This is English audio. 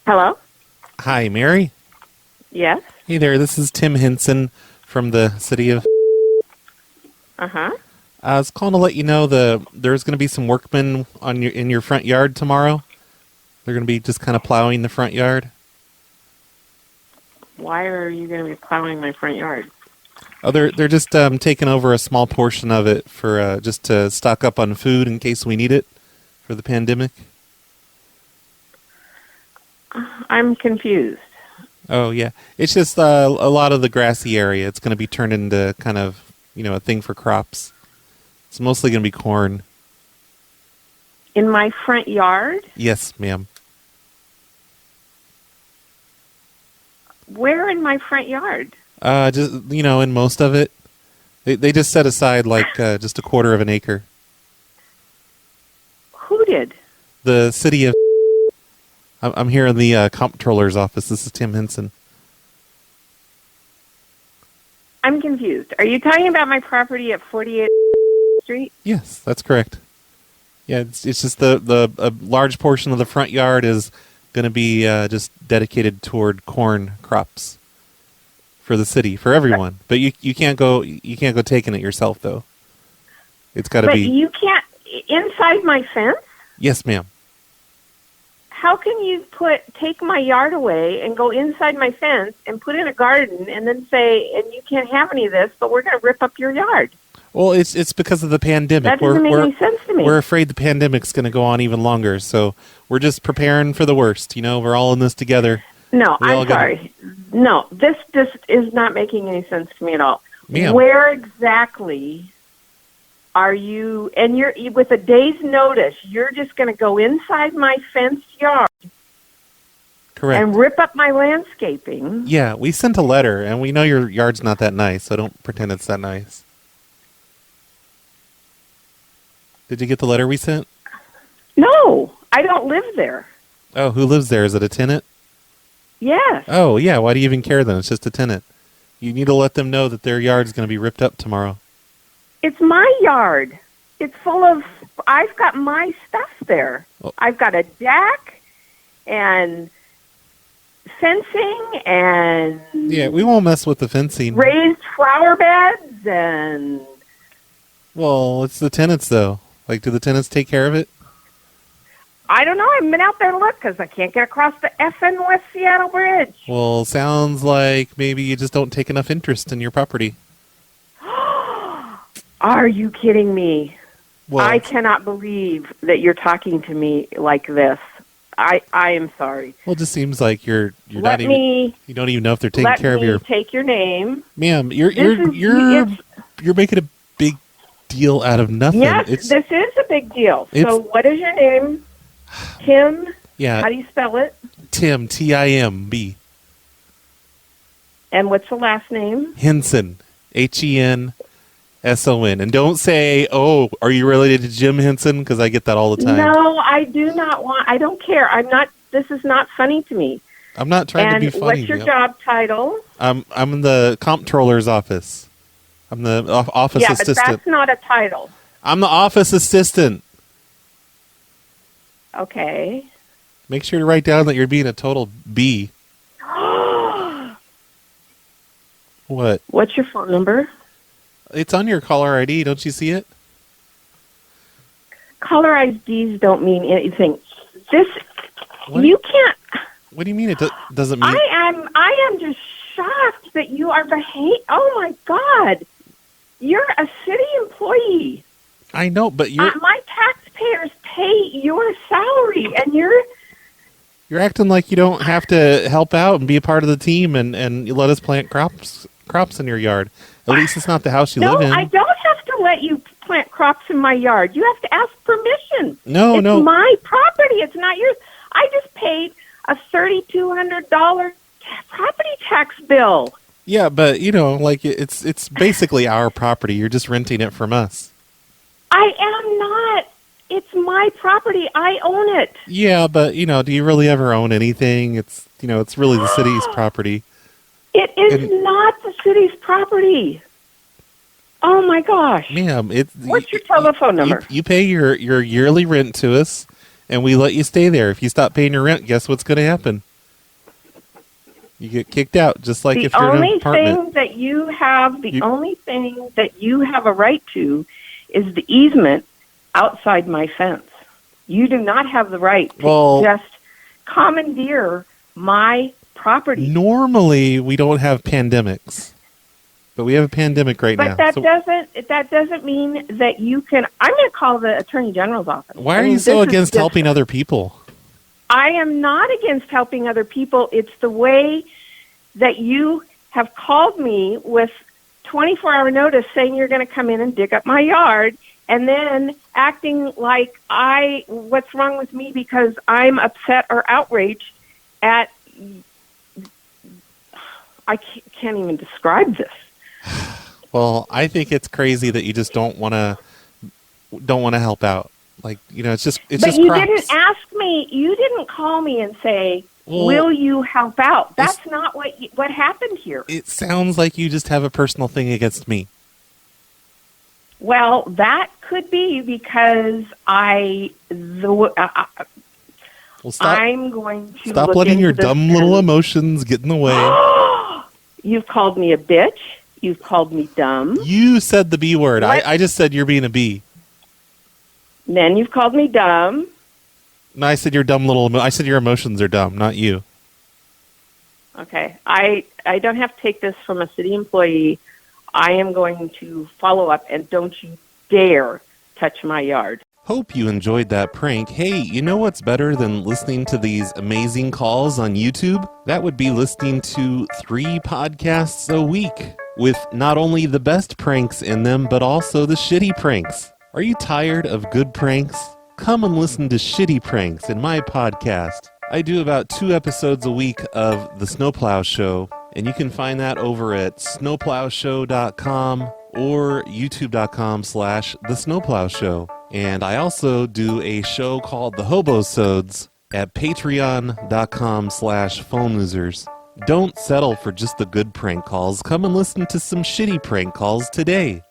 Hello? Hi, Mary. Yes? Hey there, this is Tim Henson from the city of... Uh-huh. I was calling to let you know there's going to be some workmen in your front yard tomorrow. They're going to be just kind of plowing the front yard. Why are you going to be plowing my front yard? Oh, they're just taking over a small portion of it for just to stock up on food in case we need it for the pandemic. I'm confused. Oh, yeah. It's just a lot of the grassy area. It's going to be turned into kind of, a thing for crops. It's mostly going to be corn. In my front yard? Yes, ma'am. Where in my front yard? Just, in most of it. They just set aside just a quarter of an acre. Who did? The city of... I'm here in the comptroller's office. This is Tim Henson. I'm confused. Are you talking about my property at 48th Street? Yes, that's correct. Yeah, it's just a large portion of the front yard is going to be just dedicated toward corn crops for the city, for everyone. But you can't go taking it yourself though. It's got to be. But you can't inside my fence? Yes, ma'am. How can you take my yard away and go inside my fence and put in a garden and then say, and you can't have any of this, but we're going to rip up your yard? Well, it's because of the pandemic. That doesn't make any sense to me. We're afraid the pandemic's going to go on even longer, so we're just preparing for the worst. We're all in this together. No, I'm sorry. No, this is not making any sense to me at all. Ma'am. Where exactly are you, and you're with a day's notice, you're just going to go inside my fenced yard Correct. and rip up my landscaping? Yeah, we sent a letter, and we know your yard's not that nice, so don't pretend it's that nice. Did you get the letter we sent? No, I don't live there. Oh, who lives there? Is it a tenant? Yes. Oh, yeah, why do you even care then? It's just a tenant. You need to let them know that their yard's going to be ripped up tomorrow. It's my yard. It's full of, I've got my stuff there. Oh. I've got a deck and fencing and Yeah, we won't mess with the fencing. raised flower beds and... Well, it's the tenants, though. Do the tenants take care of it? I don't know. I haven't been out there to look because I can't get across the effing West Seattle Bridge. Well, sounds like maybe you just don't take enough interest in your property. Are you kidding me? Well, I cannot believe that you're talking to me like this. I am sorry. Well, it just seems like you're Let not me, even. You don't even know if they're taking care of your. Let me take your name. Ma'am, you're making a big deal out of nothing. Yes, this is a big deal. So, what is your name? Tim? Yeah. How do you spell it? Tim, Timb. And what's the last name? Henson, Henson. And don't say, oh, are you related to Jim Henson? Because I get that all the time. No, I do not want, I don't care. I'm not, this is not funny to me. I'm not trying to be funny. And what's your job title? I'm in the comptroller's office. I'm the office assistant. Yeah, but that's not a title. I'm the office assistant. Okay. Make sure to write down that you're being a total B. What? What's your phone number? It's on your caller ID. Don't you see it? Caller IDs don't mean anything. What? You can't. What do you mean it doesn't mean? I am just shocked that you are Oh my God. You're a city employee. I know, but my taxpayers pay your salary, and you're acting like you don't have to help out and be a part of the team and you let us plant crops in your yard. At least it's not the house you live in. No, I don't have to let you plant crops in my yard. You have to ask permission. No. It's my property. It's not yours. I just paid a $3,200 property tax bill. Yeah, but it's basically our property. You're just renting it from us. I am not. It's my property. I own it. Yeah, but do you really ever own anything? It's it's really the city's property. It is not the city's property. Oh my gosh, ma'am! What's your telephone number? You pay your yearly rent to us, and we let you stay there. If you stop paying your rent, guess what's going to happen? You get kicked out, just like The if you're in an only apartment. thing that you have, the only thing that you have a right to is the easement outside my fence. You do not have the right to just commandeer my property. Normally, we don't have pandemics, but we have a pandemic right now. But that doesn't mean that you can. I'm going to call the Attorney General's office. Why are you so against helping other people? I am not against helping other people. It's the way that you have called me with 24-hour notice saying you're going to come in and dig up my yard, and then acting like what's wrong with me because I'm upset or outraged at, I can't even describe this. Well, I think it's crazy that you just don't want to help out. Like, it's just But just you crops. didn't ask me. You didn't call me and say, "Will you help out?" That's not what happened here. It sounds like you just have a personal thing against me. Well, that could be because I'm going to stop letting your dumb little emotions get in the way. You've called me a bitch. You've called me dumb. You said the B word. I just said you're being a B. Then you've called me dumb. No, I said your dumb little. I said your emotions are dumb, not you. Okay, I don't have to take this from a city employee. I am going to follow up, and don't you dare touch my yard. Hope you enjoyed that prank. Hey, you know what's better than listening to these amazing calls on YouTube? That would be listening to 3 podcasts a week with not only the best pranks in them, but also the shitty pranks. Are you tired of good pranks? Come and listen to shitty pranks in my podcast. I do about 2 episodes a week of The Snowplow Show, and you can find that over at snowplowshow.com or youtube.com/The Snowplow Show. And I also do a show called The Hobosodes at patreon.com/phone losers. Don't settle for just the good prank calls. Come and listen to some shitty prank calls today.